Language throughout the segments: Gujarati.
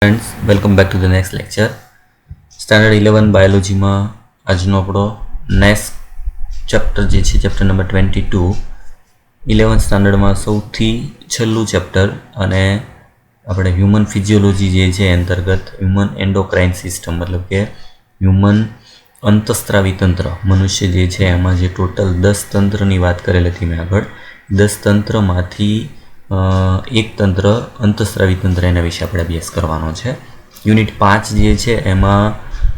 Friends welcome back to the next lecture standard 11 biology में આજનો આપણો નેક્સ્ટ ચેપ્ટર જે છે ચેપ્ટર નંબર 22 11th સ્ટાન્ડર્ડમાં સૌથી છેલ્લું ચેપ્ટર અને આપણે હ્યુમન ફિઝિયોલોજી જે છે અંતર્ગત હ્યુમન એન્ડોક્રાઇન સિસ્ટમ મતલબ કે હ્યુમન અંતસ્ત્રાવી તંત્ર મનુષ્ય જે છે એમાં જે ટોટલ 10 તંત્રની વાત કરેલી હતી મેં આગળ 10 તંત્રમાંથી એક તંત્ર અંતસ્ત્રાવી તંત્ર એના વિશે આપણે અભ્યાસ કરવાનો છે યુનિટ 5 જે છે એમાં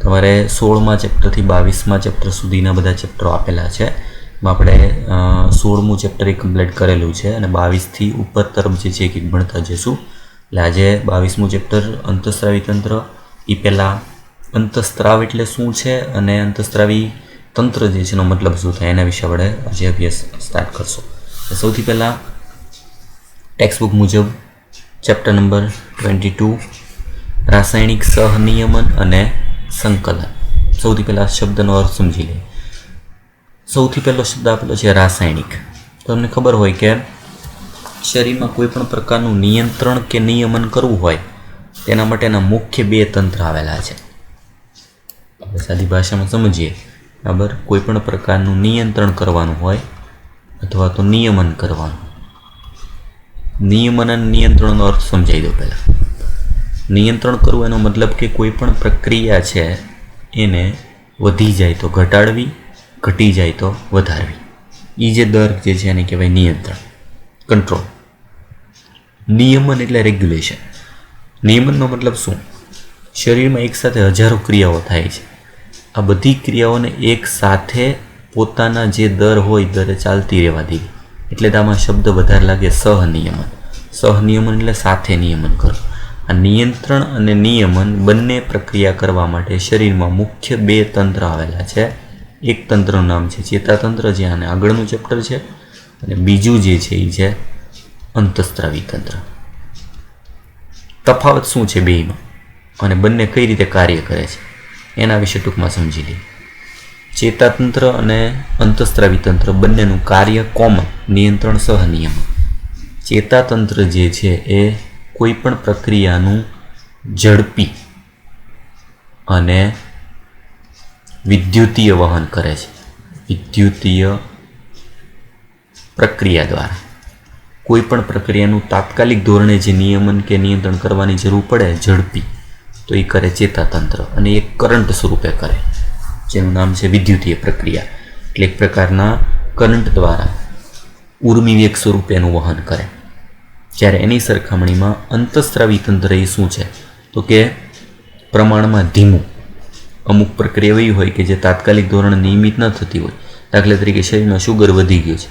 તમારે 16મા ચેપ્ટરથી 22મા ચેપ્ટર સુધીના બધા ચેપ્ટરો આપેલા છે આપણે 16મું ચેપ્ટર એ કમ્પ્લીટ કરેલું છે અને 22થી ઉપર તરફ જે છે એક ભણતા જઈશું એટલે આજે 22મું ચેપ્ટર અંતસ્ત્રાવી તંત્ર એ પહેલાં અંતસ્ત્રાવ એટલે શું છે અને અંતસ્ત્રાવી તંત્ર જે છે એનો મતલબ શું થાય એના વિશે આપણે આજે અભ્યાસ સ્ટાર્ટ કરશું સૌથી પહેલાં ટેક્સ્ટબુક મુજબ ચેપ્ટર નંબર 22 રાસાયણિક સહનિયમન અને સંકલન સૌથી પહેલાં શબ્દનો અર્થ સમજી લઈએ સૌથી પહેલો શબ્દ આપેલો છે રાસાયણિક તમને ખબર હોય કે શરીરમાં કોઈ પણ પ્રકારનું નિયંત્રણ કે નિયમન કરવું હોય તેના માટેના મુખ્ય બે તંત્ર આવેલા છે આપણે સાદી ભાષામાં સમજીએ બરાબર કોઈ પણ પ્રકારનું નિયંત્રણ કરવાનું હોય અથવા તો નિયમન કરવાનું નિયમન અને નિયંત્રણનો અર્થ સમજાવી દો પહેલાં નિયંત્રણ કરવું એનો મતલબ કે કોઈ પણ પ્રક્રિયા છે એને વધી જાય તો ઘટાડવી ઘટી જાય તો વધારવી એ જે દર જે છે એને કહેવાય નિયંત્રણ કંટ્રોલ નિયમન એટલે રેગ્યુલેશન નિયમનનો મતલબ શું શરીરમાં એકસાથે હજારો ક્રિયાઓ થાય છે આ બધી ક્રિયાઓને એક સાથે પોતાના જે દર હોય દરે ચાલતી રહેવા દેવી એટલે તો આમાં શબ્દ વધારે લાગે સહનિયમન સહનિયમન એટલે સાથે નિયમન કરો આ નિયંત્રણ અને નિયમન બંને પ્રક્રિયા કરવા માટે શરીરમાં મુખ્ય બે તંત્ર આવેલા છે એક તંત્રનું નામ છે ચેતાતંત્ર જે આને આગળનું ચેપ્ટર છે અને બીજું જે છે એ છે અંતસ્ત્રાવી તંત્ર તફાવત શું છે બેયમાં અને બંને કઈ રીતે કાર્ય કરે છે એના વિશે ટૂંકમાં સમજી લઈએ ચેતાતંત્ર અને અંતસ્ત્રાવી તંત્ર બંનેનું કાર્ય કોમન નિયંત્રણ સહનિયમન ચેતાતંત્ર જે છે એ કોઈ પણ પ્રક્રિયાનું ઝડપી અને વિદ્યુતીય વહન કરે છે વિદ્યુતીય પ્રક્રિયા દ્વારા કોઈ પણ પ્રક્રિયાનું તાત્કાલિક ધોરણે જે નિયમન કે નિયંત્રણ કરવાની જરૂર પડે ઝડપી તો એ કરે ચેતાતંત્ર અને એ કરંટ સ્વરૂપે કરે જેનું નામ છે વિદ્યુતીય પ્રક્રિયા એટલે એક પ્રકારના કરંટ દ્વારા ઉર્મિવેગ સ્વરૂપે એનું વહન કરે જ્યારે એની સરખામણીમાં અંતસ્ત્રાવી તંત્ર એ શું છે તો કે પ્રમાણમાં ધીમું અમુક પ્રક્રિયા એવી હોય કે જે તાત્કાલિક ધોરણે નિયમિત ન થતી હોય દાખલા તરીકે શરીરમાં શુગર વધી ગયું છે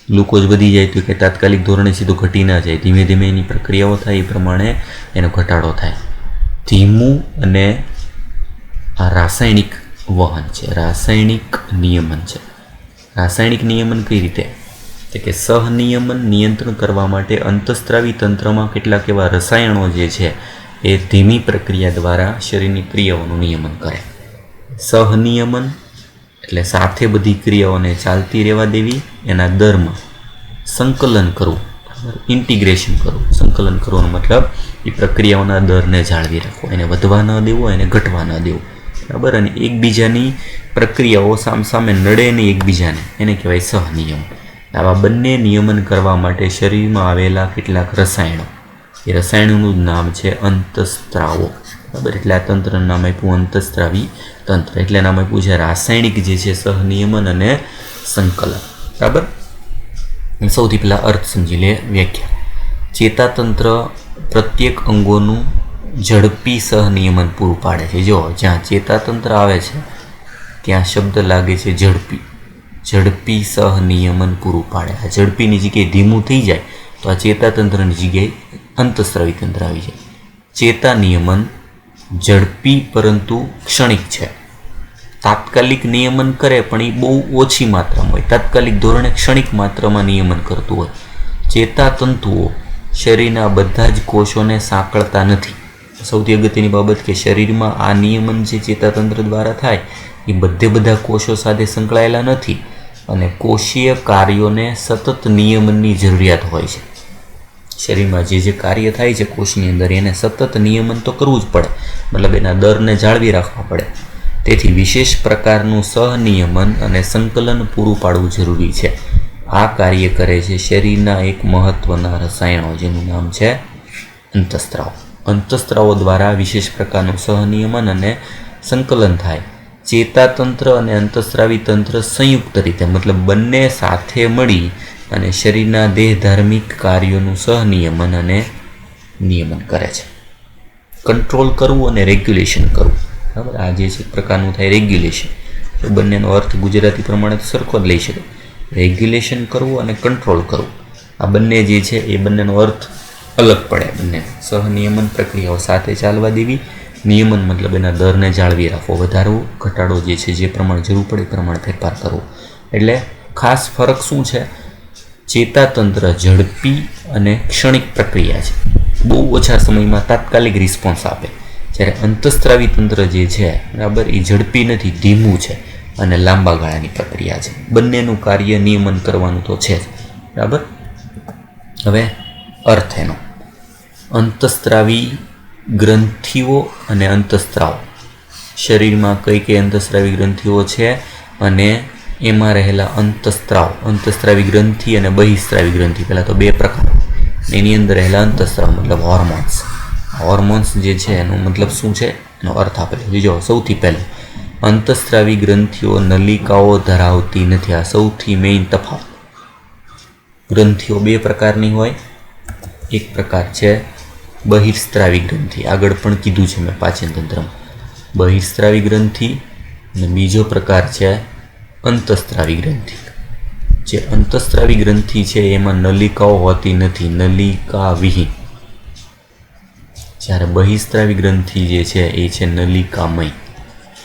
ગ્લુકોઝ વધી જાય તો કે તાત્કાલિક ધોરણે સીધું ઘટી ના જાય ધીમે ધીમે એની પ્રક્રિયાઓ થાય એ પ્રમાણે એનો ઘટાડો થાય ધીમું અને આ રાસાયણિક વહન છે રાસાયણિક નિયમન છે રાસાયણિક નિયમન કઈ રીતે તો કે સહનિયમન નિયંત્રણ કરવા માટે અંતસ્ત્રાવી તંત્રમાં કેટલાક એવા રસાયણો જે છે એ ધીમી પ્રક્રિયા દ્વારા શરીરની ક્રિયાઓનું નિયમન કરે સહનિયમન એટલે સાથે બધી ક્રિયાઓને ચાલતી રહેવા દેવી એના દરમાં સંકલન કરવું ઇન્ટિગ્રેશન કરવું સંકલન કરવાનો મતલબ એ પ્રક્રિયાઓના દરને જાળવી રાખવો એને વધવા ન દેવો એને ઘટવા ન દેવું બરાબર અને એકબીજાની પ્રક્રિયાઓ સામસામે નડે નહીં એકબીજાને એને કહેવાય સહનિયમન આવા બંને નિયમન કરવા માટે શરીરમાં આવેલા કેટલાક રસાયણો એ રસાયણોનું નામ છે અંતસ્ત્રાવો બરાબર એટલે આ તંત્રનું નામ આપ્યું અંતસ્ત્રાવી તંત્ર એટલે નામ આપ્યું છે રાસાયણિક જે છે સહનિયમન અને સંકલન બરાબર સૌથી પહેલાં અર્થ સમજી લે વ્યાખ્યા ચેતાતંત્ર પ્રત્યેક અંગોનું ઝડપી સહનિયમન પૂરું પાડે છે જો જ્યાં ચેતાતંત્ર આવે છે ત્યાં શબ્દ લાગે છે ઝડપી ઝડપી સહનિયમન પૂરું પાડે આ ઝડપીની જગ્યાએ ધીમું થઈ જાય તો આ ચેતાતંત્રની જગ્યાએ અંતસ્ત્રાવી તંત્ર આવી જાય ચેતા નિયમન ઝડપી પરંતુ ક્ષણિક છે તાત્કાલિક નિયમન કરે પણ એ બહુ ઓછી માત્રામાં હોય તાત્કાલિક ધોરણે ક્ષણિક માત્રામાં નિયમન કરતું હોય ચેતાતંતુઓ શરીરના બધા જ કોષોને સાંકળતા નથી સૌથી અગત્યની બાબત કે શરીરમાં આ નિયમન જે ચેતાતંત્ર દ્વારા થાય એ બધા કોષો સાથે સંકળાયેલા નથી અને કોષીય કાર્યોને સતત નિયમનની જરૂરિયાત હોય છે શરીરમાં જે કાર્ય થાય છે કોષની અંદર એને સતત નિયમન તો કરવું જ પડે, મતલબ એના દરને જાળવી રાખવા પડે. તેથી વિશેષ પ્રકારનું સહનિયમન અને સંકલન પૂરું પાડવું જરૂરી છે. આ કાર્ય કરે છે શરીરના એક મહત્વના રસાયણો જેનું નામ છે અંતઃસ્ત્રાવ. અંતઃસ્ત્રાવો દ્વારા વિશેષ પ્રકારનું સહનિયમન અને સંકલન થાય. ચેતાતંત્ર અને અંતઃસ્ત્રાવી તંત્ર સંયુક્ત રીતે, મતલબ બંને સાથે મળી અને શરીરના દેહધાર્મિક કાર્યોનું સહનિયમન અને નિયમન કરે છે. કંટ્રોલ કરવું અને રેગ્યુલેશન કરવું, બરાબર. આ જે છે પ્રકારનું થાય રેગ્યુલેશન. તો બંનેનો અર્થ ગુજરાતી પ્રમાણે તો સરખો જ લઈ શકાય. રેગ્યુલેશન કરવું અને કંટ્રોલ કરવું, આ બંને જે છે એ બંનેનો અર્થ અલગ પડે. બંને સહનિયમન પ્રક્રિયાઓ સાથે ચાલવા દેવી, નિયમન મતલબ એના દરને જાળવી રાખવો, વધારવું, ઘટાડો જે છે જે પ્રમાણે જરૂર પડે એ પ્રમાણે ફેરફાર કરવો. એટલે ખાસ ફરક શું છે? ચેતાતંત્ર ઝડપી અને ક્ષણિક પ્રક્રિયા છે, બહુ ઓછા સમયમાં તાત્કાલિક રિસ્પોન્સ આપે. જ્યારે અંતઃસ્ત્રાવી તંત્ર જે છે, બરાબર, એ ઝડપી નથી, ધીમું છે અને લાંબા ગાળાની પ્રક્રિયા છે. બંનેનું કાર્ય નિયમન કરવાનું તો છે જ, બરાબર. હવે અર્થ એનો, અંતઃસ્ત્રાવી ગ્રંથિઓ અને અંતઃસ્ત્રાવ. શરીરમાં કઈ કઈ અંતઃસ્ત્રાવી ગ્રંથિઓ છે અને એમાં રહેલા અંતઃસ્ત્રાવ, અંતઃસ્ત્રાવી ગ્રંથિ અને બહિસ્ત્રાવી ગ્રંથિ, પહેલાં તો બે પ્રકાર. એની અંદર રહેલા અંતઃસ્ત્રાવ મતલબ હોર્મોન્સ. હોર્મોન્સ જે છે એનો મતલબ શું છે એનો અર્થ આપેલો. બીજો સૌથી પહેલો, અંતઃસ્ત્રાવી ગ્રંથિઓ નલિકાઓ ધરાવતી નથી. આ સૌથી મેઇન તફાવત. ગ્રંથિઓ બે પ્રકારની હોય. એક પ્રકાર છે બહિર્સ્ત્રાવી ગ્રંથિ, આગળ પણ કીધું છે મેં પાચનતંત્રમાં, બહિર્સ્ત્રાવી ગ્રંથિ. અને બીજો પ્રકાર છે અંતઃસ્ત્રાવી ગ્રંથિ. જે અંતઃસ્ત્રાવી ગ્રંથિ છે એમાં નલિકાઓ હોતી નથી, નલિકા વિહીન. જ્યારે બહિસ્ત્રાવી ગ્રંથિ જે છે એ છે નલિકામય,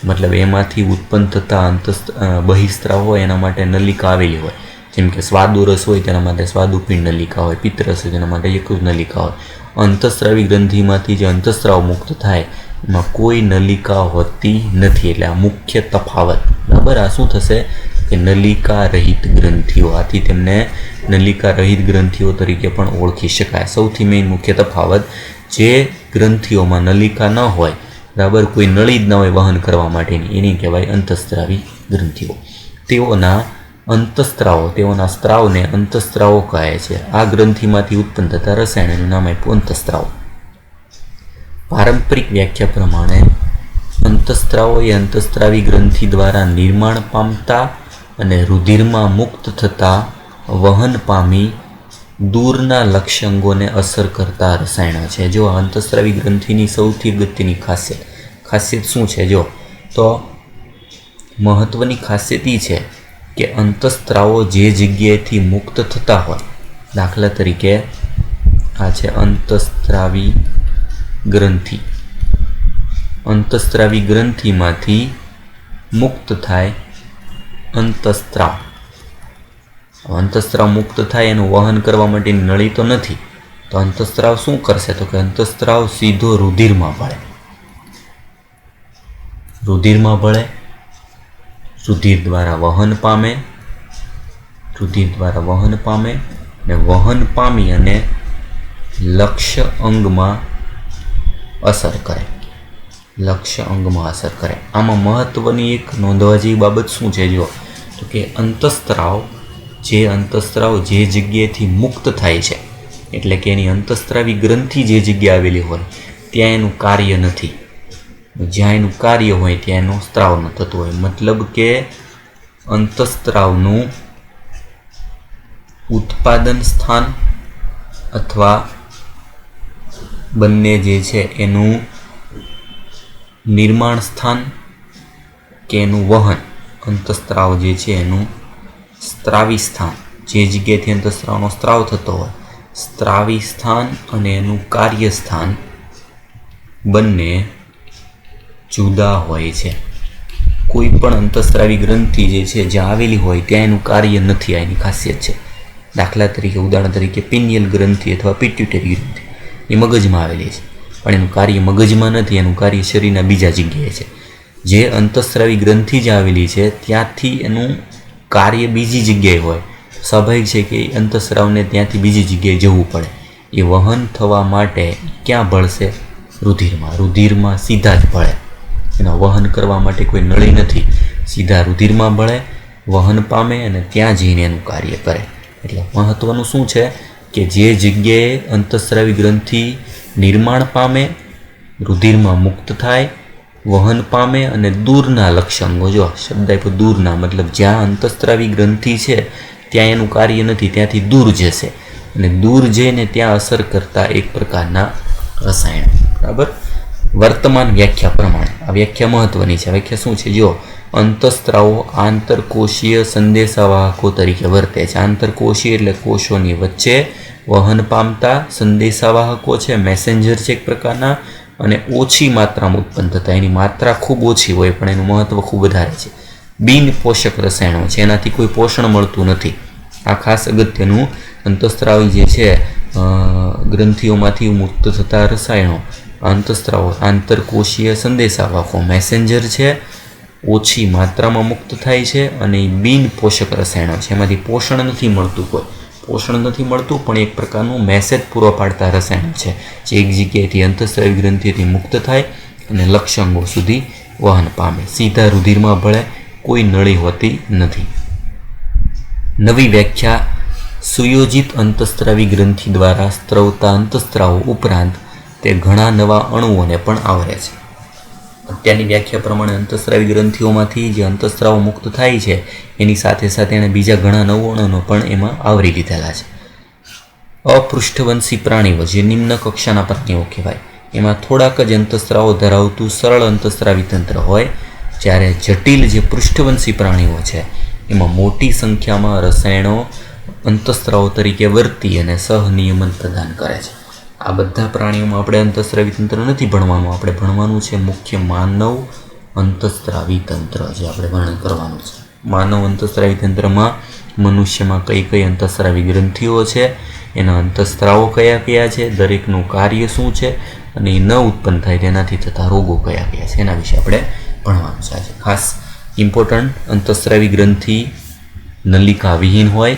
મતલબ એમાંથી ઉત્પન્ન થતા બહિસ્ત્રાવ હોય એના માટે નલિકા આવેલી હોય. જેમ કે સ્વાદુરસ હોય તેના માટે સ્વાદુપિંડ નલિકા હોય, પિત્તરસ હોય તેના માટે યકૃત નલિકા હોય. અંતઃસ્ત્રાવી ગ્રંથિમાંથી જે અંતઃસ્ત્રાવ મુક્ત થાય એમાં કોઈ નલિકા હોતી નથી. એટલે આ મુખ્ય તફાવત, બરાબર. આ શું થશે કે નલિકા રહિત ગ્રંથિઓ, આથી તેમને નલિકા રહિત ગ્રંથિઓ તરીકે પણ ઓળખી શકાય. સૌથી મેઇન મુખ્ય તફાવત, જે ગ્રંથિઓમાં નલિકા ન હોય, બરાબર, કોઈ નળી જ ન હોય વહન કરવા માટેની, એની કહેવાય અંતઃસ્ત્રાવી ગ્રંથિઓ. તેઓના અંતઃસ્ત્રાવો, તેઓના સ્ત્રાવને અંતઃસ્ત્રાવો કહે છે. આ ગ્રંથિમાંથી ઉત્પન્ન થતા રસાયણનું નામ આપ્યું અંતઃસ્ત્રાવ. પારંપરિક વ્યાખ્યા પ્રમાણે અંતઃસ્ત્રાવો એ અંતઃસ્ત્રાવી ગ્રંથિ દ્વારા નિર્માણ પામતા અને રુધિરમાં મુક્ત થતા વહન પામી દૂરના લક્ષ્યાંગોને અસર કરતા રસાયણો છે. જો અંતઃસ્ત્રાવી ગ્રંથિની સૌથી અગત્યની ખાસિયત શું છે? જો તો મહત્વની ખાસિયત એ છે કે અંતઃસ્ત્રાવો જે જગ્યાએથી મુક્ત થતા હોય, દાખલા તરીકે આ છે અંતઃસ્ત્રાવી ગ્રંથિ. અંતઃસ્ત્રાવી ગ્રંથિમાંથી મુક્ત થાય અંતઃસ્ત્રાવ. અંતઃસ્ત્રાવ મુક્ત થાય એનું વહન કરવા માટેની નળી તો નથી, તો અંતઃસ્ત્રાવ શું કરશે? તો કે અંતઃસ્ત્રાવ સીધો રુધિરમાં ભળે. રુધિરમાં ભળે, રુધિર દ્વારા વહન પામે, ને વહન પામી અને લક્ષ્ય અંગમાં અસર કરે. આમાં મહત્વની એક નોંધવા જેવી બાબત શું છે? જો તો કે અંતઃસ્ત્રાવ જે જગ્યાએથી મુક્ત થાય છે, એટલે કે એની અંતઃસ્ત્રાવી ગ્રંથિ જે જગ્યાએ આવેલી હોય ત્યાં એનું કાર્ય નથી. જ્યાં એનું કાર્ય હોય ત્યાં એનો સ્ત્રાવ ન થતો હોય. મતલબ કે અંતઃસ્ત્રાવનું ઉત્પાદન સ્થાન અથવા બંને જે છે એનું નિર્માણ સ્થાન કે એનું વહન, અંતઃસ્ત્રાવ જે છે એનું સ્ત્રાવી સ્થાન, જે જગ્યાએથી અંતઃસ્ત્રાવનો સ્ત્રાવ થતો હોય, સ્ત્રાવી સ્થાન અને એનું કાર્યસ્થાન બંને જુદા હોય છે. કોઈ પણ અંતઃસ્ત્રાવી ગ્રંથિ જે છે જ્યાં આવેલી હોય ત્યાં એનું કાર્ય નથી. આ એની ખાસિયત છે. દાખલા તરીકે, ઉદાહરણ તરીકે પિનિયલ ગ્રંથિ અથવા પિટ્યુટરી ગ્રંથિ એ મગજમાં આવેલી છે, પણ એનું કાર્ય મગજમાં નથી, એનું કાર્ય શરીરના બીજા જગ્યાએ છે. જે અંતઃસ્ત્રાવી ગ્રંથિ જ આવેલી છે ત્યાંથી એનું કાર્ય બીજી જગ્યાએ હોય, સ્વાભાવિક છે કે અંતઃસ્ત્રાવને ત્યાંથી બીજી જગ્યાએ જવું પડે. એ વહન થવા માટે ક્યાં ભળશે? રુધિરમાં. રુધિરમાં સીધા જ ભળે. એના વહન કરવા માટે કોઈ નળી નથી, સીધા રુધિરમાં ભળે, વહન પામે અને ત્યાં જઈને એનું કાર્ય કરે. એટલે મહત્ત્વનું શું છે કે જે જગ્યાએ અંતઃસ્રાવી ગ્રંથિ નિર્માણ પામે, રુધિરમાં મુક્ત થાય, વહન પામે અને દૂરના લક્ષણો, જો શબ્દ આપ્યો દૂરના, મતલબ જ્યાં અંતઃસ્રાવી ગ્રંથિ છે ત્યાં એનું કાર્ય નથી, ત્યાંથી દૂર જશે અને દૂર જઈને ત્યાં અસર કરતા એક પ્રકારના રસાયણ. બરાબર. વર્તમાન વ્યાખ્યા પ્રમાણે આ વ્યાખ્યા મહત્વની છે. વ્યાખ્યા શું છે? જો અંતઃસ્ત્રાવો આંતરકોષીય સંદેશાવાહકો તરીકે વર્તે છે. આંતરકોષીય એટલે કોષોની વચ્ચે વહન પામતા સંદેશાવાહકો છે, મેસેન્જર છે એક પ્રકારના, અને ઓછી માત્રામાં ઉત્પન્ન થતા. એની માત્રા ખૂબ ઓછી હોય પણ એનું મહત્વ ખૂબ વધારે છે. બિન પોષક રસાયણો છે, એનાથી કોઈ પોષણ મળતું નથી. આ ખાસ અગત્યનું. અંતઃસ્ત્રાવી જે છે ગ્રંથિઓમાંથી મુક્ત થતા રસાયણો, અંતઃસ્ત્રાવો આંતરકોષીય સંદેશાવાહકો મેસેન્જર છે, ઓછી માત્રામાં મુક્ત થાય છે અને બિન પોષક રસાયણો છે, એમાંથી પોષણ નથી મળતું, કોઈ પોષણ નથી મળતું પણ એક પ્રકારનું મેસેજ પૂરો પાડતા રસાયણ છે જે એક જગ્યાએથી અંતઃસ્રાવી ગ્રંથિથી મુક્ત થાય અને લક્ષાંગો સુધી વહન પામે, સીધા રુધિરમાં ભળે, કોઈ નળી હોતી નથી. નવી વ્યાખ્યા સુયોજિત અંતઃસ્રાવી ગ્રંથિ દ્વારા સ્ત્રવતા અંતઃસ્ત્રાવો ઉપરાંત તે ઘણા નવા અણુઓને પણ આવરે છે. અત્યારની વ્યાખ્યા પ્રમાણે અંતઃસ્રાવી ગ્રંથિઓમાંથી જે અંતઃસ્રાવો મુક્ત થાય છે એની સાથે સાથે એણે બીજા ઘણા નવા અણુઓ પણ એમાં આવરી લીધેલા છે. અપૃષ્ઠવંશી પ્રાણીઓ જે નિમ્ન કક્ષાના પ્રાણીઓ કહેવાય, એમાં થોડાક જ અંતઃસ્રાવો ધરાવતું સરળ અંતઃસ્રાવી તંત્ર હોય, જ્યારે જટિલ જે પૃષ્ઠવંશી પ્રાણીઓ છે એમાં મોટી સંખ્યામાં રસાયણો અંતઃસ્રાવો તરીકે વર્તી અને સહનિયમન પ્રદાન કરે છે. આ બધા પ્રાણીઓમાં આપણે અંતઃસ્રાવી તંત્ર નથી ભણવાનું, આપણે ભણવાનું છે મુખ્ય માનવ અંતઃસ્રાવી તંત્ર, જે આપણે વર્ણન કરવાનું છે. માનવ અંતઃસ્રાવી તંત્રમાં મનુષ્યમાં કઈ કઈ અંતઃસ્રાવી ગ્રંથિઓ છે, એના અંતઃસ્રાવો કયા કયા છે, દરેકનું કાર્ય શું છે અને એ ન ઉત્પન્ન થાય તેનાથી થતા રોગો કયા કયા છે, એના વિશે આપણે ભણવાનું છે આજે. ખાસ ઇમ્પોર્ટન્ટ, અંતઃસ્રાવી ગ્રંથિ નલિકા વિહીન હોય.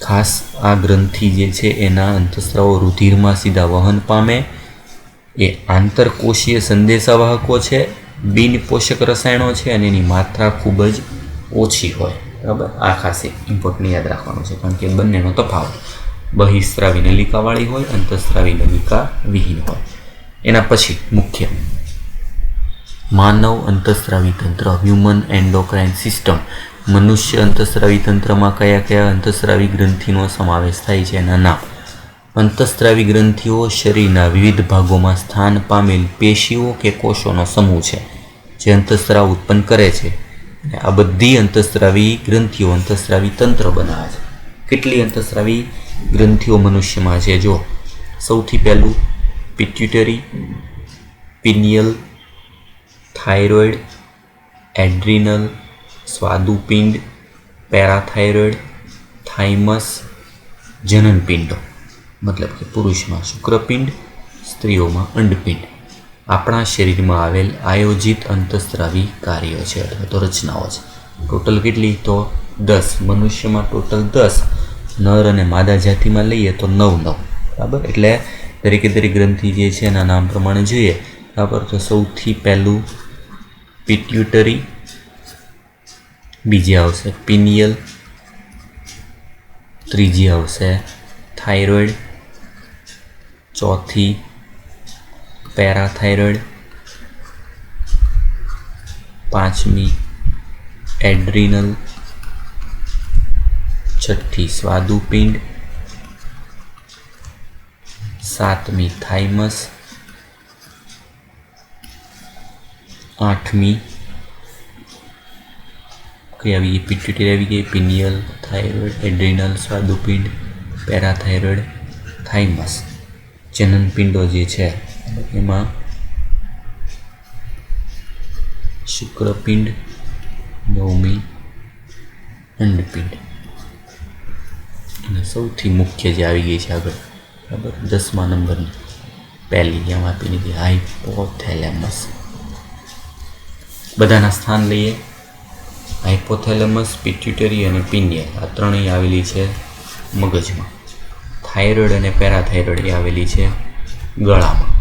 ખાસ આ ગ્રંથિ જે છે એના અંતઃસ્રાવો રુધિરમાં સીધા વહન પામે, એ આંતરકોષીય સંદેશાવાહકો છે, બિન પોષક રસાયણો છે અને એની માત્રા ખૂબ જ ઓછી હોય. બરાબર. આ ખાસ ઇમ્પોર્ટન્ટ યાદ રાખવાનું છે કારણ કે બંનેનો તફાવત, બહિસ્ત્રાવી નલિકાવાળી હોય, અંતઃસ્રાવી નલિકા વિહીન હોય. એના પછી મુખ્ય માનવ અંતઃસ્રાવી તંત્ર, હ્યુમન એન્ડોક્રાઇન સિસ્ટમ. મનુષ્ય અંતઃસ્રાવી તંત્રમાં કયા કયા અંતઃસ્રાવી ગ્રંથિનો સમાવેશ થાય છે એના નામ. અંતઃસ્રાવી ગ્રંથિઓ શરીરના વિવિધ ભાગોમાં સ્થાન પામેલ પેશીઓ કે કોષોનો સમૂહ છે જે અંતઃસ્રાવ ઉત્પન્ન કરે છે. આ બધી અંતઃસ્રાવી ગ્રંથિઓ અંતઃસ્રાવી તંત્ર બનાવે છે. કેટલી અંતઃસ્રાવી ગ્રંથિઓ મનુષ્યમાં છે? જો સૌથી પહેલું પિટ્યુટરી, પિનિયલ, થાઇરોઇડ, એડ્રિનલ, સ્વાદુપિંડ, પેરાથાઇરોઇડ, થાઇમસ, જનનપિંડો, મતલબ કે પુરુષમાં શુક્રપિંડ, સ્ત્રીઓમાં અંડપિંડ. આપણા શરીરમાં આવેલ આયોજિત અંતઃસ્રાવી કાર્યો છે અથવા તો રચનાઓ છે. ટોટલ કેટલી? તો 10. મનુષ્યમાં ટોટલ 10, નર અને માદા જાતિમાં લઈએ તો 9. બરાબર. એટલે દરેકે દરેક ગ્રંથિ જે છે એના નામ પ્રમાણે જોઈએ. બરાબર. તો સૌથી પહેલું પિટ્યુટરી, બીજી આવશે પિનિયલ, ત્રીજી આવશે થાઇરોઇડ, ચોથી પેરાથાઇરોઇડ, પાંચમી એડ્રિનલ, છઠ્ઠી સ્વાદુપિંડ, સાતમી થાઇમસ, આઠમી કઈ આવી ગઈ? પિટ્યુટરી આવી ગઈ, પિનિયલ, થાઇરોઇડ, એડ્રિનલ, સ્વાદુપિંડ, પેરાથાઇરોઇડ, થાઇમસ. જનનપિંડો જે છે એમાં શુક્રપિંડ, નવમી અંડપિંડ અને સૌથી મુખ્ય જે આવી ગઈ છે આગળ, બરાબર, 10મા નંબરની પહેલી જેમ આપી દીધી હાઇપોથેલેમસ. બધાના સ્થાન લઈએ. હાઇપોથેલેમસ, પિટ્યુટરી અને પિનિયલ આ ત્રણેય આવેલી છે મગજમાં. થાઇરોઇડ અને પેરાથાઇરોઇડ એ આવેલી છે ગળામાં.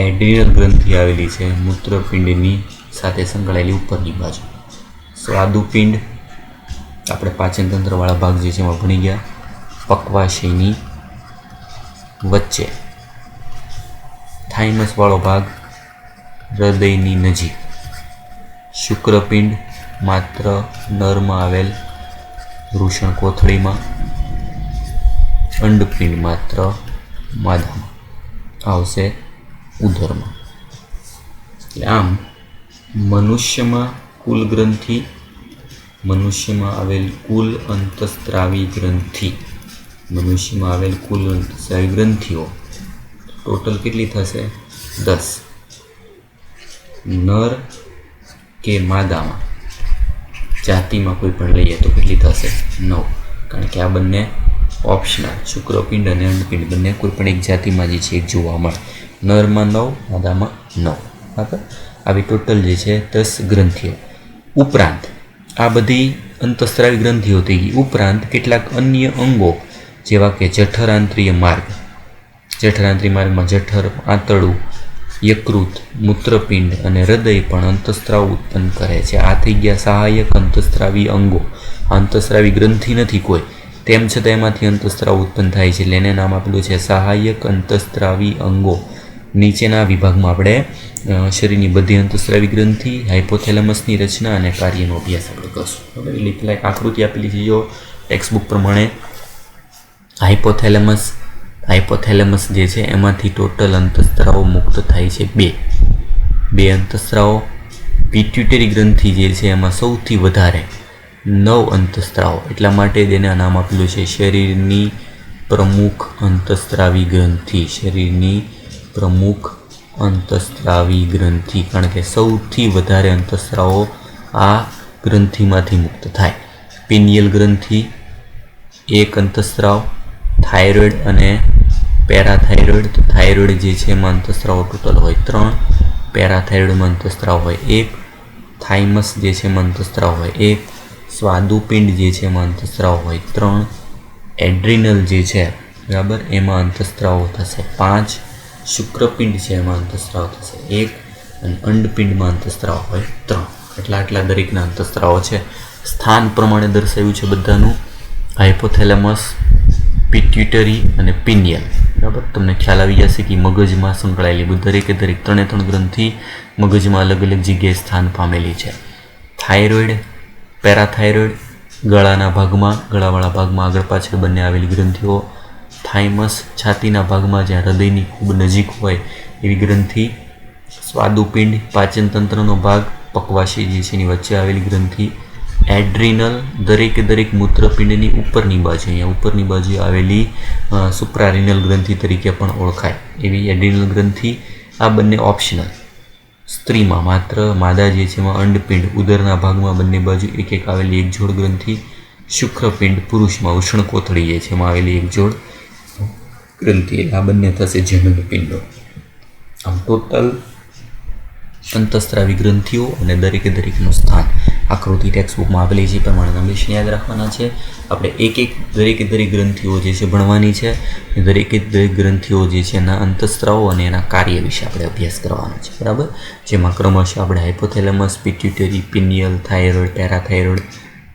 એડ્રિનલ ગ્રંથિ આવેલી છે મૂત્રપિંડની સાથે સંકળાયેલી ઉપરની બાજુ. સ્વાદુપિંડ આપણે પાચન તંત્રવાળા ભાગ જે છે એમાં ભણી ગયા, પક્વાશયની વચ્ચે. થાઇમસવાળો ભાગ હૃદયની નજીક. શુક્રપિંડ માત્ર નરમાં આવેલ વૃષણ કોથળીમાં. અંડપિંડ માત્ર માદામાં આવશે ઉદરમાં. એટલે આમ મનુષ્યમાં કુલ ગ્રંથિ, મનુષ્યમાં આવેલ કુલ અંતસ્ત્રાવી ગ્રંથિ, મનુષ્યમાં આવેલ કુલ અંતસ્ત્રાવી ગ્રંથિઓ ટોટલ કેટલી થશે? 10. નર કે માદામાં જાતિમાં કોઈ પણ લઈએ તો કેટલી થશે? 9. કારણ કે આ બંને ઓપ્શનલ, શુક્રપિંડ અને અંડપિંડ બંને કોઈ પણ એક જાતિમાં જે છે એક જોવા મળે. નરમાં 9, માદામાં 9. બરાબર. આવી ટોટલ જે છે 10 ગ્રંથિઓ. ઉપરાંત આ બધી અંતસ્ત્રાવી ગ્રંથિઓ થઈ ગઈ. ઉપરાંત કેટલાક અન્ય અંગો જેવા કે જઠરાંત્રિય માર્ગ, જઠરાંત્રિય માર્ગમાં જઠર, આંતરડું, યકૃત, મૂત્રપિંડ અને હૃદય પણ અંતસ્ત્રાવ ઉત્પન્ન કરે છે. આ થઈ ગયા સહાયક અંતસ્ત્રાવી અંગો. અંતસ્ત્રાવી ગ્રંથિ નથી કોઈ, તેમ છતાં એમાંથી અંતસ્ત્રાવ ઉત્પન્ન થાય છે એટલે એને નામ આપેલું છે સહાયક અંતસ્ત્રાવી અંગો. નીચેના વિભાગમાં આપણે શરીરની બધી અંતસ્ત્રાવી ગ્રંથિ, હાઇપોથેલેમસની રચના અને કાર્યનો અભ્યાસ આપણે કરશું. બરાબર. એટલે પેલા એક આકૃતિ આપેલી છે જો ટેક્સ્ટબુક પ્રમાણે. હાઇપોથેલેમસ જે છે એમાંથી ટોટલ અંતસ્ત્રાવો મુક્ત થાય છે બે અંતસ્ત્રાવો. પિટ્યુટરી ગ્રંથિ જે છે એમાં સૌથી વધારે 9 અંતસ્ત્રાવો, એટલા માટે તેને નામ આપેલું છે શરીરની પ્રમુખ અંતસ્ત્રાવી ગ્રંથિ. શરીરની પ્રમુખ અંતસ્ત્રાવી ગ્રંથિ, કારણ કે સૌથી વધારે અંતસ્ત્રાવો આ ગ્રંથિમાંથી મુક્ત થાય. પિનિયલ ગ્રંથિ 1 અંતસ્ત્રાવ. થાઇરોઇડ અને પેરાથાઇરોઇડ, તો થાઇરોઇડ જે છે એમાં અંતસ્ત્રાવો ટોટલ હોય 3, પેરાથાઇરોઇડમાં અંતસ્ત્રાવ હોય 1, થાઇમસ જે છે એમાં અંતસ્ત્રાવ હોય 1, સ્વાદુપિંડ જે છે એમાં અંતસ્ત્રાવ હોય 3, એડ્રિનલ જે છે બરાબર એમાં અંતસ્ત્રાવો થશે 5, શુક્રપિંડ છે એમાં અંતસ્ત્રાવ થશે 1 અને અંડપિંડમાં અંતસ્ત્રાવ હોય 3. આટલા દરેકના અંતસ્ત્રાવો છે. સ્થાન પ્રમાણે દર્શાવ્યું છે બધાનું. હાઇપોથેલેમસ, પિટ્યુટરી અને પિનિયલ. બરાબર. તમને ખ્યાલ આવી જશે કે મગજમાં સંકળાયેલી દરેકે દરેક 3 ગ્રંથિ મગજમાં અલગ અલગ જગ્યાએ સ્થાન પામેલી છે. થાઇરોઇડ, પેરાથાઇરોઇડ ગળાના ભાગમાં, ગળાવાળા ભાગમાં આગળ પાછળ બંને આવેલી ગ્રંથિઓ. થાઇમસ છાતીના ભાગમાં જ્યાં હૃદયની ખૂબ નજીક હોય એવી ગ્રંથિ. સ્વાદુપિંડ પાચન તંત્રનો ભાગ, પક્વાશય જે છે એની વચ્ચે આવેલી ગ્રંથિ. એડ્રિનલ દરેકે દરેક મૂત્રપિંડની ઉપરની બાજુ, અહીંયા ઉપરની બાજુ આવેલી સુપ્રારિનલ ગ્રંથિ તરીકે પણ ઓળખાય એવી એડ્રિનલ ગ્રંથિ. આ બંને ઓપ્શનલ. સ્ત્રીમાં માત્ર માદા જે છે એમાં અંડપિંડ ઉદરના ભાગમાં બંને બાજુ એક આવેલી એક જોડ ગ્રંથિ. શુક્રપિંડ પુરુષમાં ઉષ્ણ કોથળી જે છે એમાં આવેલી એક જોડ ગ્રંથિ. આ બંને થશે જનન પિંડો. આમ ટોટલ અંતસ્ત્રાવી ગ્રંથિઓ અને દરેકે દરેકનું સ્થાન આકૃતિ ટેક્સ્ટબુકમાં આપેલી છે પ્રમાણે હંમેશા યાદ રાખવાના છે. આપણે દરેકે દરેક ગ્રંથિઓ જે છે ભણવાની છે. દરેકે દરેક ગ્રંથિઓ જે છે એના અંતસ્ત્રાવો અને એના કાર્ય વિશે આપણે અભ્યાસ કરવાનો છે. બરાબર. જેમાં ક્રમશઃ આપણે hypothalamus, pituitary, pineal, thyroid, parathyroid,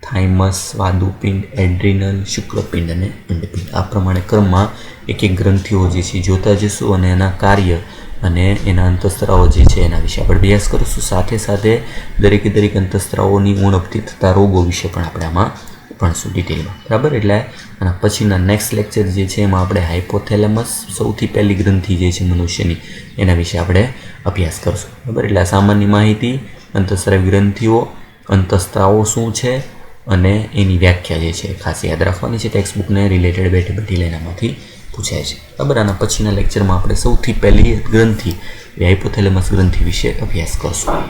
thymus, સ્વાદુપિંડ, એડ્રિનલ, શુક્રપિંડ અને અંડપિંડ આ પ્રમાણે ક્રમમાં એક ગ્રંથિઓ જે છે જોતા જશું અને એના કાર્ય અને એના અંતસ્ત્રાવો જે છે એના વિશે આપણે અભ્યાસ કરીશું. સાથે સાથે દરેકે દરેક અંતસ્ત્રાવોની ઉણપથી થતા રોગો વિશે પણ આપણે આમાં ભણશું ડિટેલમાં. બરાબર. એટલે આના પછીના નેક્સ્ટ લેક્ચર જે છે એમાં આપણે હાઇપોથેલેમસ સૌથી પહેલી ગ્રંથિ જે છે મનુષ્યની એના વિશે આપણે અભ્યાસ કરશું. બરાબર. એટલે સામાન્ય માહિતી, અંતસ્ત્રાવી ગ્રંથિઓ, અંતસ્ત્રાવો શું છે અને એની વ્યાખ્યા જે છે ખાસ યાદ રાખવાની છે. ટેક્સ્ટબુકને રિલેટેડ બેઠી લાઈનમાંથી પૂછાય છે. બરાબર. આના પછીના લેક્ચરમાં આપણે સૌથી પહેલી ગ્રંથિ હાઇપોથેલેમસ ગ્રંથિ વિશે અભ્યાસ કરશું.